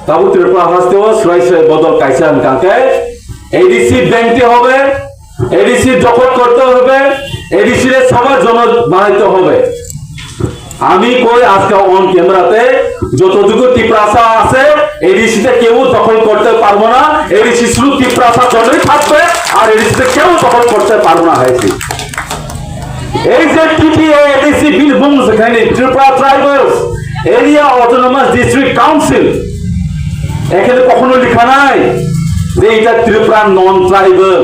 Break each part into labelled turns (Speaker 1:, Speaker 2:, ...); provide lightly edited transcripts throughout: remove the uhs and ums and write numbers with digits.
Speaker 1: তাবু ত্রিপুরা হাসতেও সরাই সরাই বদল কাইছে কাকে এডিসি ব্যাংকতে হবে, এডিসি দখল করতে হবে, এডিসি রে সবার জন্য বানাইতে হবে। আমি কই আজকে অন ক্যামেরাতে যতটুকু ত্রিপুরাসা আছে এডিসিতে কেউ দখল করতে পারবো না, এডিসি শুধু ত্রিপুরাসা জন্যই থাকবে আর এডিসিতে কেউ দখল করতে পারবো না। হয়েছে এই যে টিটিএ এডিসি বীরভূম যেখানে Tripura tribals area autonomous district council, এখানে কখনো লেখা নাই যে এটা ত্রিপুরা নন ট্রাইবাল।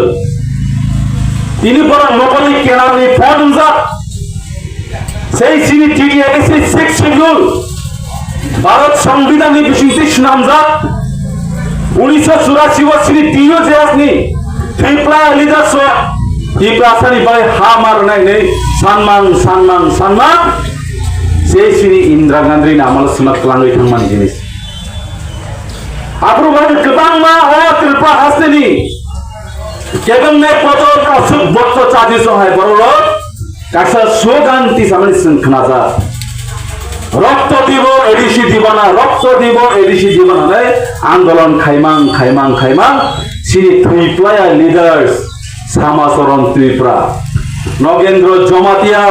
Speaker 1: তিনি বরং নকলি কেনালি ফন্ড সেই সিনি টিটিএ এডিসি 6 শিডিউল ভারত সংবিধানে বিশেষ নামজাত 1984 সিনি টিও যে আসনি ত্রিপুরা লিডারশিপ ত্রিপুরাসানি ভাই হা মার নাই নেই সম্মান সম্মান সম্মান সেই সিনি ইন্দিরা গান্ধী নামাল সুনাত লাঙ্গই থাংমান জিনিস আপ্রু ভাই গোबां मा ও ত্রিপুরা হাসতেনি কেবল নে পদর অসুখ বক্ত চাদি সহায় বড় কাছে সোগান্তি সামনে সংখনাজা রক্ত দিব এডিসি দিব না, রক্ত দিব এডিসি দিব না নে আন্দোলন খাইমাং খাইমাং খাইমাং সিনি ত্রিপুরা লিডার্স সামাচরণ ত্রিপুরা নগেন্দ্র জমাতিয়া,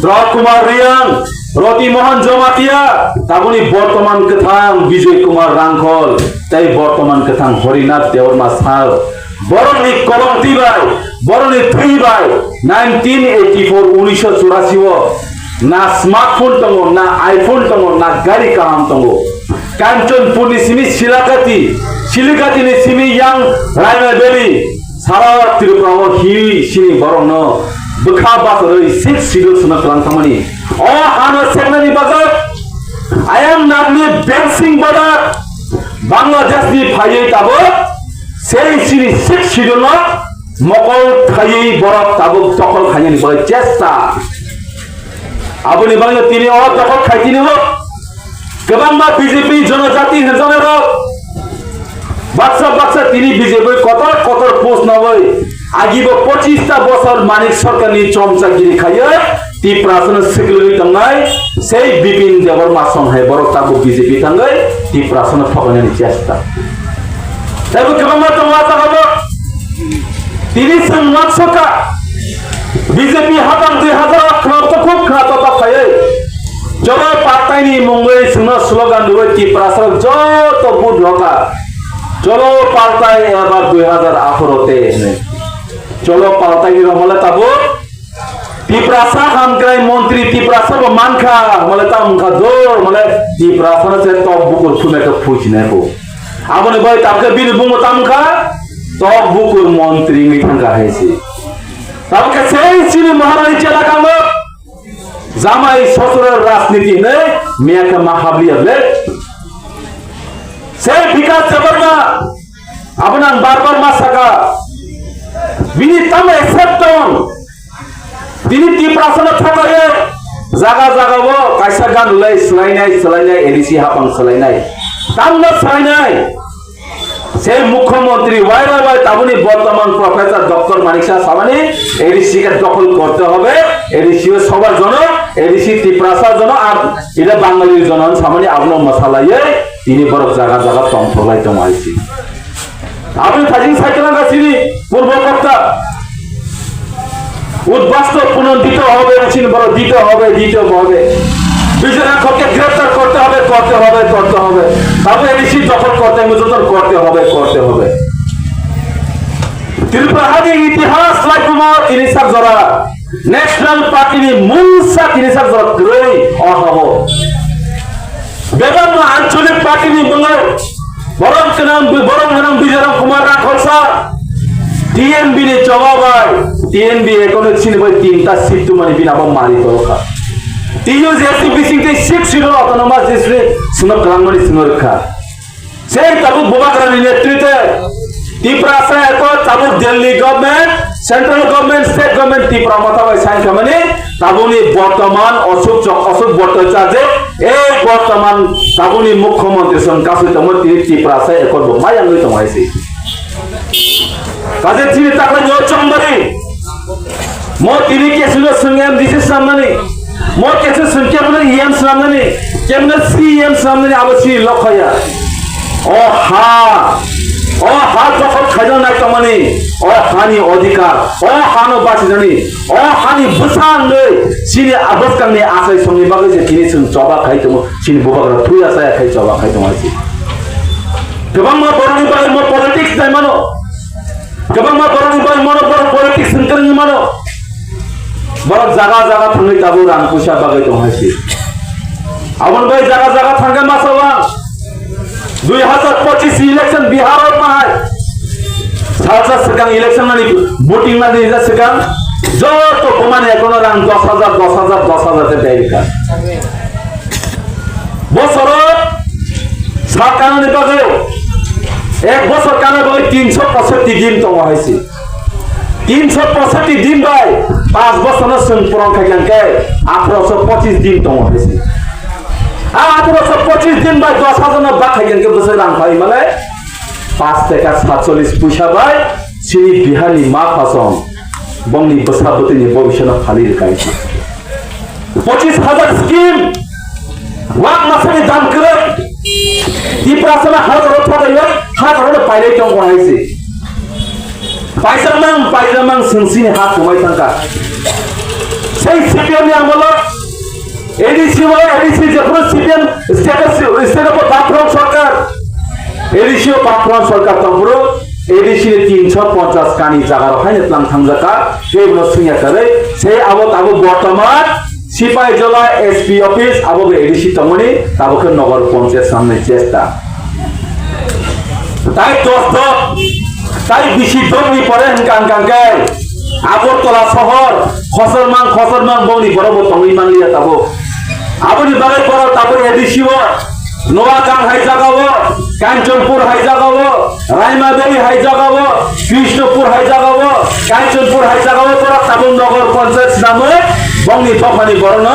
Speaker 1: দ্রব কুমার রিয়াং, রতিমোহন জমাতিয়া, তাবনি বর্তমান কথাং বিজয় কুমার রাংখল, তাই বর্তমান কথাং হরিনাথ দেওরমা সাহ বরণি কলম দিবাই বরণি থইবাই 1984 1984 না স্মার্টফোন তঙ্গ না আইফোন তঙ্গ না গাড়ি কাহাম তঙ্গ কাঞ্চনপুরনি সিমি শিলিকাতি নি সিমি ইয়াং রাইমা বেলি সারা ত্রিপুরা হি সিনি বরণ বখা বাসরই 6 শিডিউল সুনা ক্লান থামনি ও হানো সেগনানি বাজার আই এম নামনি বেনসিং বাজার বাংলাদেশ নি ফাইয়ে তাবো সেই সিনি 6 শিডিউল মকল খাইয়ে বরফ তাবো দখল খাইনি বলে চেষ্টা আপনি বাংলা তিনি ও দখল খাইতিনি হোক গোबां मा বিজেপি জনজাতি হেজনের হোক বাক্সা বাক্সা তিনি বিজেপি কতর কতর পোস্ট নবই আগিব 25টা বছর মানিক সরকারনি চমচাগিরি খাইয়ে ত্রিপুরাসন সেক্রেটারি তঙ্গাই সেই বিপিন দেববর্মা সংহাই বড় তাবো বিজেপি তঙ্গাই ত্রিপুরাসন ঠকানোর চেষ্টা তাইবো গোबां मा তঙ্গাতা হবো তিনি সংবাদ সকা বিজেপি হাতাং 2018 তো খুব খাতা খাইয়ে চলো পাতাইনি মঙ্গই সুনা স্লোগান দুই ত্রিপুরাসন যত বুট লগা চলো পাল্টাই এবার 2018 তে চলো পাল্টাই রমলে তাবো ত্রিপুরাসা হামগ্রাই মন্ত্রী ত্রিপুরাসা মানখা মলে তামখা দোর মলে ত্রিপুরাসা সে টপ বুকুর ফুমেটো ফুইছিনে কো আমনে ভাই তাকে বীরভূম তামখা টপ বুকুর মন্ত্রী মিঠাঙ্গা হয়েছে তাকে সেই চিনি মহারানী চেলা কালো জামাই শ্বশুরের রাজনীতি নেই মিয়াকে মাহাবলিয়াবে সেই বিকাশ দেববর্মা আপনার বারবার মাসাকা বিনি তাম একসেপ্টন তিনি ত্রিপুরাসন থাকায়ে জায়গা জাগাবো কাইসা গান লাই সলাইনাই এডিসি হাপাং সলাইনাই তামনা সলাইনাই সেই মুখ্যমন্ত্রী ওয়াইরা ভাই তাবনি বর্তমান প্রফেসর ডক্টর মানিক শাহ সামানি এডিসি কে দখল করতে হবে, এডিসি সবার জন্য এডিসি ত্রিপুরাসার জন্য আর এটা বাঙালির জন্য সামানি আপন মশালাইয়ে তিনি বড় জায়গা জায়গা তমফলাই তমাইছি আপনি ফাজিং সাইকেল গাছিনি পূর্ব কর্তা উদ্বাস্ত পুনর্দিত হবে মেশিন বড় দিতে হবে বিজয়নাথকে গ্রেফতার করতে হবে তবে এডিসি দখল করতে মুজুদার করতে হবে ত্রিপুরাহাদি ইতিহাস লাইকুমার ইনিসার জরা ন্যাশনাল পার্টি নি মুলসা ইনিসার জরা গ্রই অহব বেগম আঞ্চলিক পার্টি নি বঙ্গল বরং নাম বিজয় কুমার রাখল স্যার টিএনবি নি জবাবাই টিএনবি এখনো চিনবই তিনটা সিট মানে বিনাব মারি দরকা টিইউ জেসিপি সিংতে 6 শিডিউল অটোনমাস ডিস্ট্রিক্ট সুনো গ্রামনি সুনরখা সেই তাবু বোবাকরানি নেতৃত্বে ত্রিপুরাসা এক তাবু Delhi government central government state government Tripura মাথাবাই সাইন খামানি তাবুনি বর্তমান অশোক ভট্টাচার্য এই বর্তমান তাবুনি মুখ্যমন্ত্রী সংকাশি তম ত্রিপুরাসা এক মায়াঙ্গই তমাইছি কাজে তিনি তাকে চম্বরি mo tini kesulo sungem disi samani mo kesu sungkem na iyam samani কেমনে সিএম সামনে আবছি লক্ষয়া ও হা যখন খাইল নাই তমানি ও হানি অধিকার ও হানো বাঁচি জানি ও হানি বুসান নই সিনি আবস্কানি আসাই সঙ্গে বাগে যে তিনি जों জবা খাইতো সিনি বুবাগরা থুই আসায় খাই জবা খাইতো আছি गोबां मा बर'नि बागै मो पलिटिक्स नाय मानो गोबां मा बर'नि बागै मनो बर पलिटिक्स ओंखारनि मानो बर जागा जागा थांनाय दाबो रां फैसा बागै दं हासि आबन बाय जागा जागा थांगा मासावा 2025 इलेक्शन बिहार में सालसा सिगां इलेक्शन माने वोटिंग माने जा सिगां যত কমানে এখন রাং 10,000 তে দেয়কা বছর সরকারের বাগে এক বছর কানে বলে 365 দিন তো হইছে 365 দিন ভাই 5 বছর সং পুরন খাইলাঙ্কে 1825 দিন তো হইছে আর 1825 দিন ভাই 10,000 বাক খাইলাঙ্কে বছর রাং ভাই মানে 5 টাকা 47 পয়সা ভাই সিনি বিহানি মা ফাসং বংনি বসাবতিনি ভবিষ্যৎ ফালির কাইছে 25,000 স্কিম ওয়াক মাসে দাম করে টিপ্রাসনা হাজার ফাদাইলো হাজার পাইলে দং গনাইছে পাইজামাং সিনসিনি হাত কমাই থাকা সেই সিপিএম আমল এডিসি যখন সিপিএম স্টেট বাথরুম সরকার এডিসি বাথরুম সরকার তম্বুর এডিসি 350 কানি জায়গা রাখাইনে প্লান থামজাকা সেইগুলো সুইয়া করে সেই আবত আবু বর্তমান সিপাই জেলা এসপি অফিস আবু এডিসি তমনি তাবকে নগর পঞ্চায়েত সামনে চেষ্টা তাই দোস্ত তাই বেশি দমনি পড়ে কাঙ্কাঙ্কে আগরতলা শহর খসরমাং বৌনি বড় তমনি মানলিয়া তাবো আবুনি বাগাই পড়ো তারপরে এডিসি নোয়াগাং হাই জাগাবো কাঞ্চনপুর হাই জাগাবো রাইমাবেলি হাই জাগাবো কৃষ্ণপুর হাই জাগাবো কাঞ্চনপুর হাই জাগাবো তোরা তাবন নগর পঞ্চায়েত নামে বংনি তফানি বরণ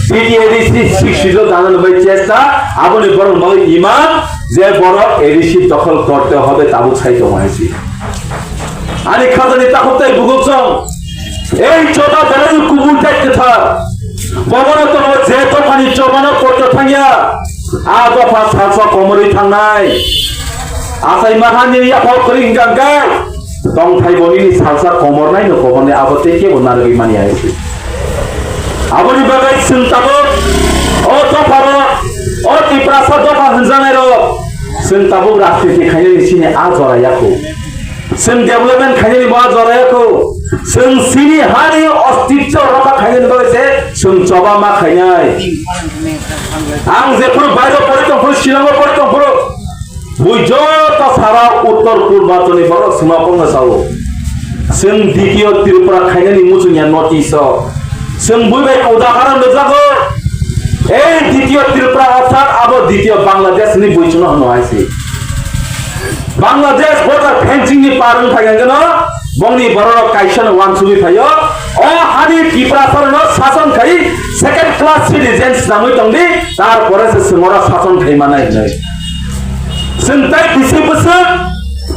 Speaker 1: পিটিএডিসি শিক্ষিত জানানোর চেষ্টা আবনি বরণ বলে ইমাম যে বড় এডিসি দখল করতে হবে তাবু ছাইতে হয়েছি আনি খাজানি তাহতে বুগুকসং এই চোটা দাঁড়ানি কুবুল টাইতে থাক ববন তো যে তফানি চবানো করতে থাঙ্গিয়া আদফা সাতশো কমরি থাংনাই আসাই মাহানি আফাও করিং গাঙ্গাই দং থাইবনি সালসা কমর নাই নো কবনে আবতে কে বনারগি মানি আইছে আবনি বাগাই সিনতাবো ও তফারো ও টিপ্রাসা দফা হনজানাই র সিনতাবো রাজনীতি খাইনি সিনে আ জরায়াকো সিন ডেভেলপমেন্ট খাইনি বা জরায়াকো সিন সিনি হানি অস্তিত্ব রক্ষা খাইনি বলেছে সিন জবা মা খাইনাই आं जेपुर बायरो परितंपुर शिलंग परितंपुर बुझत सारा उत्तर पूर्वांचलनि बरो समापन सावो जों द्वितीय त्रिपुरा खायनानि मुजुनिया नर्थ इस्ट जों बुइबाय उदाहरण देजागो ए द्वितीय त्रिपुरा अर्थात आबो द्वितीय बांग्लादेशनि बुइचनो हनो आइसे बांग्लादेश बर्डार फेंसिंनि पारन थागोन बंगनि बरो काइसन वानसुबि फायो ओ हानि त्रिपुराफोरनो शासन खाइ सेकेंड क्लास सिटीजेन्स नामै दंदि तारपरे से सिंगरा शासन खाइ मानाय नै जोंताय बिसे बोसोर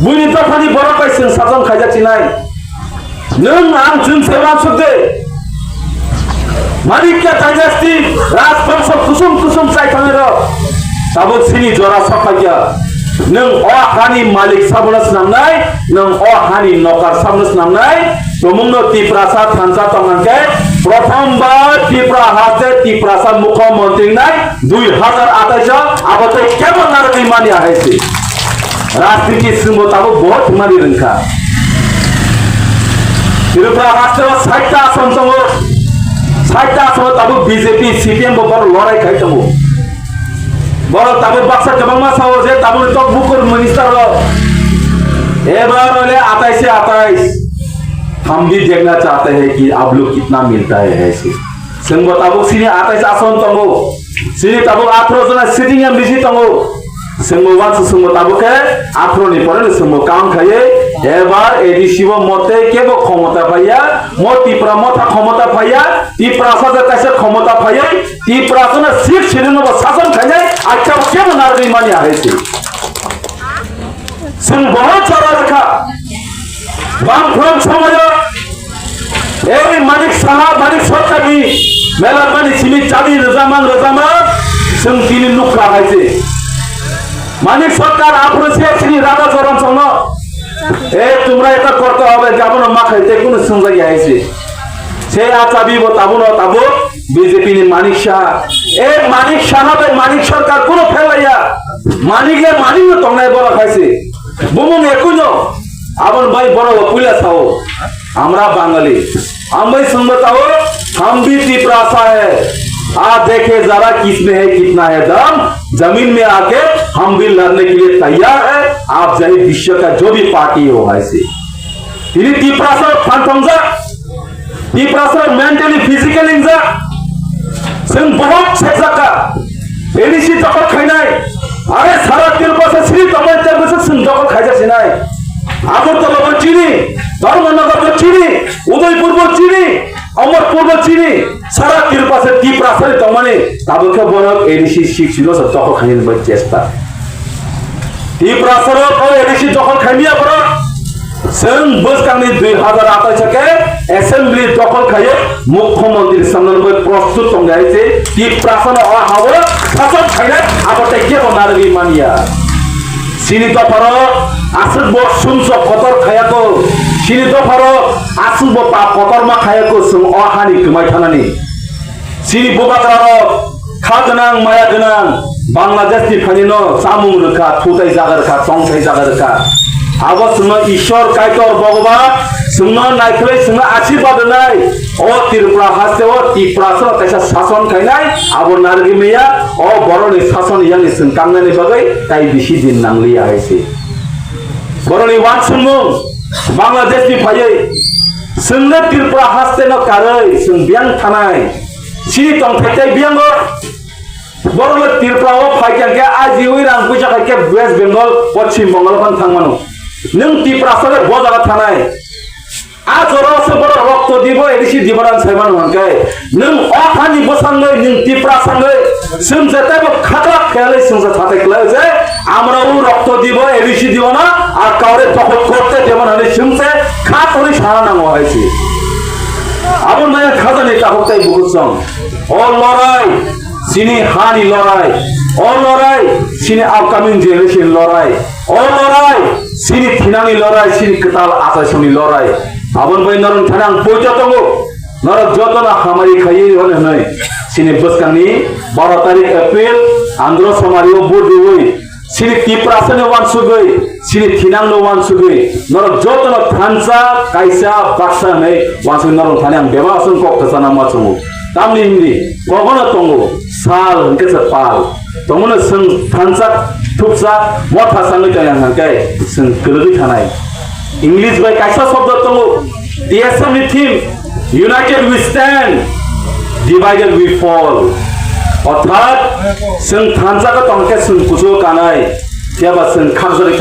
Speaker 1: बुइनि दफानि बरो काइसन शासन खाइजाथिनाय नों आं जों सेवा सुदे मानिक्या डाइनेस्टी राजवंश कुसुम चाइथाङै र ताबो सिनि जरा सफाया नों अ हानि मालिक साबनस नामनाय नों अ हानि नकार साबनस नामनाय तमुंनो त्रिपुरासा थानसा तंगानके प्रथमबार त्रिपुरा हाते त्रिपुरासा मुख्यमंत्री नाय 2028 आबते केबल नारगै मानि आहायसे राजनीति सिंबो ताबो बहुत मानि रंखा त्रिपुरा हाते 60 टा आसन दङ 60 टा आसन ताबो बीजेपी सीपीएम बर लड़ाई खाइ दङ बड़ तब बक्सा जबांमा सावो जे तब तो बुकुर मिनिस्टर एबार वाले 28 हम भी देखना चाहते हैं कि आप लोग कितना मिलता है ऐसे संग बताबो सिनी 28 आसन तंगो सिनी तब 18 जना सिटिंग एमबीसी तंगो संग वाच संग तब के 18 नि परे संग काम खाए एबार एडिसिबो मते केबो क्षमता पाइया मोती प्रमथा क्षमता पाइया ती प्रासा जे कैसे क्षमता पाइया ती प्रासना सिख छिरिनो शासन खाए अच्छा केबो नारगै मानि आइसे संग बहुत सारा रखा बामफ्रम समय ए मालिक साहब मालिक सरकारी मेला मानि सिमी चाबी रजामा जों दिनै लुक्रा हायसे मानिक सरकार आपने से श्री राधा चरण संग ए তোমরা এটা করতে হবে যাবো না মা খাইতে কোন সংজাই আইছে সে আচাবি বতাবো না তাবো বিজেপি নি মানিক শাহ এ মানিক সাহেব মানিক সরকার কোন ফেলাইয়া মানিকে মানিক তংনাই বড় খাইছে বুমুং একুনো আবন ভাই বড় পুইলা ছাও আমরা বাঙালি আমি সুনবতাও हम भी तिपरासा है आप देखे जरा किसमें है कितना है दम जमीन में आके हम भी लड़ने के लिए तैयार है आप चाहे विश्व का जो भी पार्टी हो ऐसे तिपरासा फांथंजा तिपरासा मेंटली फिजिकली इंजा जों बहुत सेक्साका एडिसी जखल खाइनाय अरे सारा तिरपासा श्री तमैते बसे जों जखल खाइजासिनाय আগরতলা চিনি ধর্মনগর চিনি উদয়পুর চিনি অমরপুর চিনি সারা তিরপাসে তিপ্রাসারে তমানে তাবকে বড় এডিসি শিখছিল তখন খাইন বাই চেষ্টা তিপ্রাসারে ও এডিসি যখন খাইনিয়া বড় जों बोसकांनि 2028 के असेंबली दखल खायो मुख्यमंत्री सामने प्रस्तुत संगायसे तिप्रासाने अ हावो शासन खाइना आबते के नारगि मानिया सिनि दफारो आसुब सुनस पतर खायाको सिनि दफारो आसुब पा पतर मा खायाको जों अ हानि कमाय थानानि सिनि बोबाग्रारो खागोनां माया गोनां बांलादेशनि फानिनो सामुं रोखा थुथाय जागारखा संथाय जागारखा आबो सुनो ईश्वर कायतर भगवान सुनो नायखै सुनो आशीर्वाद नाय ओ त्रिपुरा हासे ओ तिप्रासो तैसा शासन खाइनाय आबो नारगि मैया ओ बरनि शासन यानि जों कांनानि बागै ताइ बिसि दिन नांलिया आइसे बरनि वान सुनो बांलादेशनि फायै जोंनो त्रिपुरा हासे न कारै जों बियां थानाय सिनि तंथाय बियाङो बरनो त्रिपुराव फायखांके आजिवै रां फैसा खायके वेस्ट बेंगल पश्चिम बंगाल खान थांमानो नों तिप्रासारे बजारा थानाय आजरावसो बड़ रक्त दिबो एडिसि दिबरान सायमान हनके नों अखानि बसांगै नों तिप्रासांगै जों जेताबो खाखला खेले जों थाथायखला जे আমরাও রক্ত দিব এডিসি দিব না আর কাউরে দখল করতে দেব না শুনছে খাতরি সারা নাম হয়েছে আপন ভাই খাজানি তাহতাই বুঝছং ও লড়াই সিনি হানি লড়াই ও লড়াই সিনি আপকামিং জেনারেশন লড়াই ও লড়াই সিনি থিনানি লড়াই সিনি কতাল আসাসনি লড়াই আপন ভাই নরন থানাং পয়টা তঙ্গো নর যতনা খামারি খাই হলে নাই সিনি বসকানি 12 তারিখ এপ্রিল আন্ধ্র সমারিও বড়ুই सिनि तिप्रासाने वानसुगै सिनि थिनांनो वानसुगै नरक जतन थानसा कायसा बाक्सा नै वानसुगै नरक थाने आं बेबासन कक्तासाना माचुमु तामनि हिंदी कगनो तंगो साल हनकेसा पाल तमनो जों थानसा थुपसा मथा सानै तायां हनके जों गोलगै थानाय इंग्लिश बाय कायसा शब्द तंगो टीएसएमनि theme united we stand divided we fall अर्थात जों थानसाखौ तंके जों कुसो कानाय जेबा जों खामजोरै